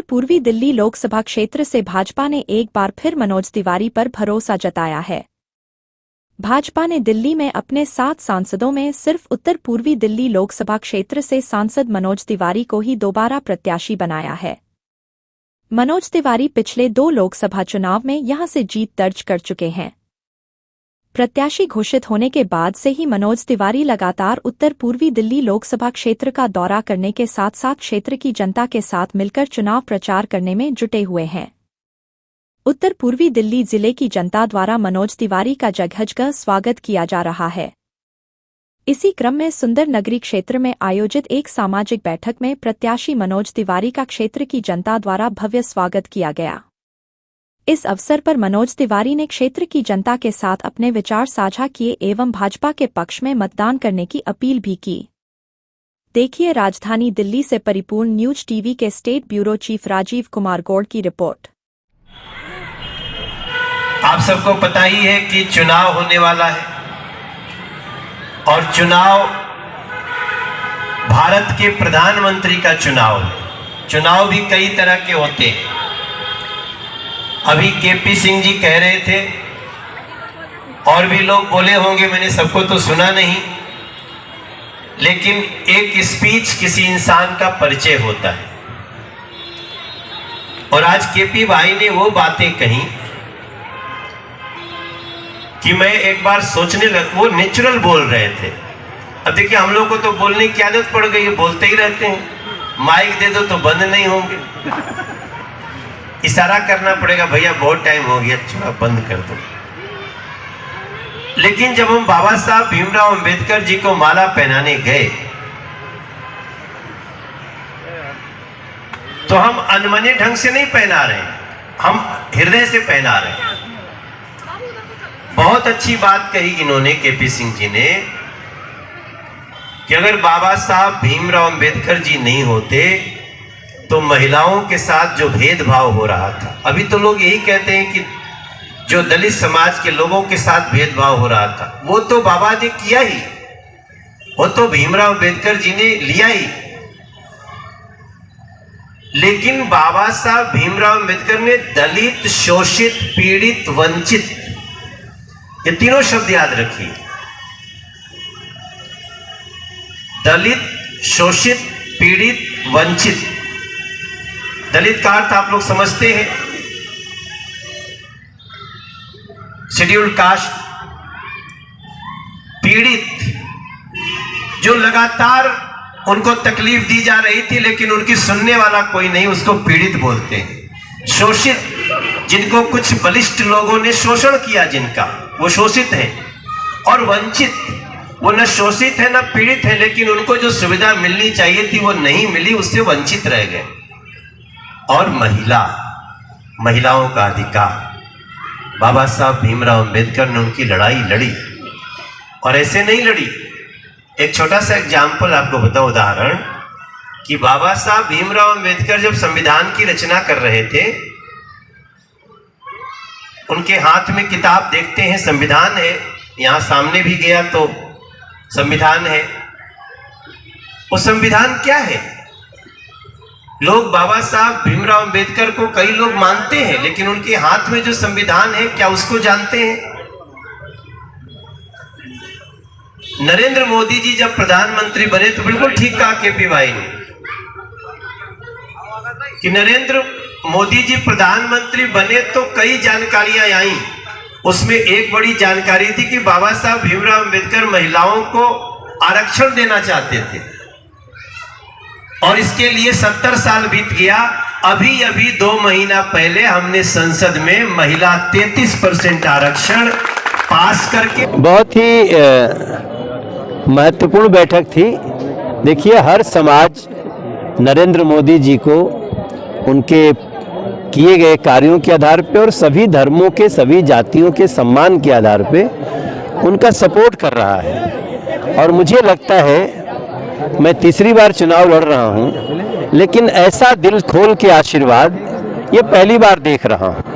पूर्वी दिल्ली लोकसभा क्षेत्र से भाजपा ने एक बार फिर मनोज तिवारी पर भरोसा जताया है। भाजपा ने दिल्ली में अपने 7 सांसदों में सिर्फ उत्तर पूर्वी दिल्ली लोकसभा क्षेत्र से सांसद मनोज तिवारी को ही दोबारा प्रत्याशी बनाया है। मनोज तिवारी पिछले 2 लोकसभा चुनाव में यहां से जीत दर्ज कर चुके हैं। प्रत्याशी घोषित होने के बाद से ही मनोज तिवारी लगातार उत्तर पूर्वी दिल्ली लोकसभा क्षेत्र का दौरा करने के साथ साथ क्षेत्र की जनता के साथ मिलकर चुनाव प्रचार करने में जुटे हुए हैं। उत्तर पूर्वी दिल्ली जिले की जनता द्वारा मनोज तिवारी का जगह स्वागत किया जा रहा है। इसी क्रम में सुंदर नगरी क्षेत्र में आयोजित एक सामाजिक बैठक में प्रत्याशी मनोज तिवारी का क्षेत्र की जनता द्वारा भव्य स्वागत किया गया। इस अवसर पर मनोज तिवारी ने क्षेत्र की जनता के साथ अपने विचार साझा किए एवं भाजपा के पक्ष में मतदान करने की अपील भी की। देखिए राजधानी दिल्ली से परिपूर्ण न्यूज टीवी के state bureau chief Rajiv Kumar Gaur की रिपोर्ट। आप सबको पता ही है कि चुनाव होने वाला है और चुनाव भारत के प्रधानमंत्री का चुनाव है। चुनाव भी कई तरह के होते हैं। अभी केपी सिंह जी कह रहे थे और भी लोग बोले होंगे, मैंने सबको तो सुना नहीं, लेकिन एक स्पीच किसी इंसान का परिचय होता है। और आज केपी भाई ने वो बातें कही कि मैं एक बार सोचने लग, वो नेचुरल बोल रहे थे। अब देखिए हम लोग को तो बोलने की आदत पड़ गई है, बोलते ही रहते हैं। माइक दे दो तो बंद नहीं होंगे, इशारा करना पड़ेगा, भैया बहुत टाइम हो गया, थोड़ा बंद कर दो। लेकिन जब हम बाबा साहब भीमराव अंबेडकर जी को माला पहनाने गए तो हम अनमने ढंग से नहीं पहना रहे, हम हृदय से पहना रहे हैं। बहुत अच्छी बात कही इन्होंने, केपी सिंह जी ने, कि अगर बाबा साहब भीमराव अंबेडकर जी नहीं होते तो महिलाओं के साथ जो भेदभाव हो रहा था, अभी तो लोग यही कहते हैं कि जो दलित समाज के लोगों के साथ भेदभाव हो रहा था वो तो बाबा ने किया ही, वो तो भीमराव अंबेडकर जी ने लिया ही। लेकिन बाबा साहब भीमराव अंबेडकर ने दलित, शोषित, पीड़ित, वंचित, ये तीनों शब्द याद रखिए। दलित, शोषित, पीड़ित, वंचित। दलित का अर्थ आप लोग समझते हैं, शेड्यूल्ड कास्ट। पीड़ित, जो लगातार उनको तकलीफ दी जा रही थी लेकिन उनकी सुनने वाला कोई नहीं, उसको पीड़ित बोलते हैं। शोषित, जिनको कुछ बलिष्ठ लोगों ने शोषण किया, जिनका, वो शोषित है। और वंचित, वो न शोषित है न पीड़ित है, लेकिन उनको जो सुविधा मिलनी चाहिए थी वो नहीं मिली, उससे वंचित रह गए। और महिला, महिलाओं का अधिकार, बाबा साहब भीमराव अंबेडकर ने उनकी लड़ाई लड़ी और ऐसे नहीं लड़ी। एक छोटा सा एग्जाम्पल आपको बताऊं, उदाहरण, कि बाबा साहब भीमराव अंबेडकर जब संविधान की रचना कर रहे थे, उनके हाथ में किताब देखते हैं, संविधान है, यहां सामने भी गया तो संविधान है। वो संविधान क्या है? लोग बाबा साहब भीमराव अंबेडकर को कई लोग मानते हैं, लेकिन उनके हाथ में जो संविधान है, क्या उसको जानते हैं? नरेंद्र मोदी जी जब प्रधानमंत्री बने तो बिल्कुल ठीक कहा केपी भाई ने कि नरेंद्र मोदी जी प्रधानमंत्री बने तो कई जानकारियां आई। उसमें एक बड़ी जानकारी थी कि बाबा साहब भीमराव अंबेडकर महिलाओं को आरक्षण देना चाहते थे और इसके लिए 70 साल बीत गया। अभी अभी 2 महीना पहले हमने संसद में महिला 33% आरक्षण पास करके, बहुत ही महत्वपूर्ण बैठक थी। देखिए, हर समाज नरेंद्र मोदी जी को उनके किए गए कार्यों के आधार पे और सभी धर्मों के, सभी जातियों के सम्मान के आधार पे उनका सपोर्ट कर रहा है। और मुझे लगता है, मैं तीसरी बार चुनाव लड़ रहा हूं, लेकिन ऐसा दिल खोल के आशीर्वाद ये पहली बार देख रहा हूं।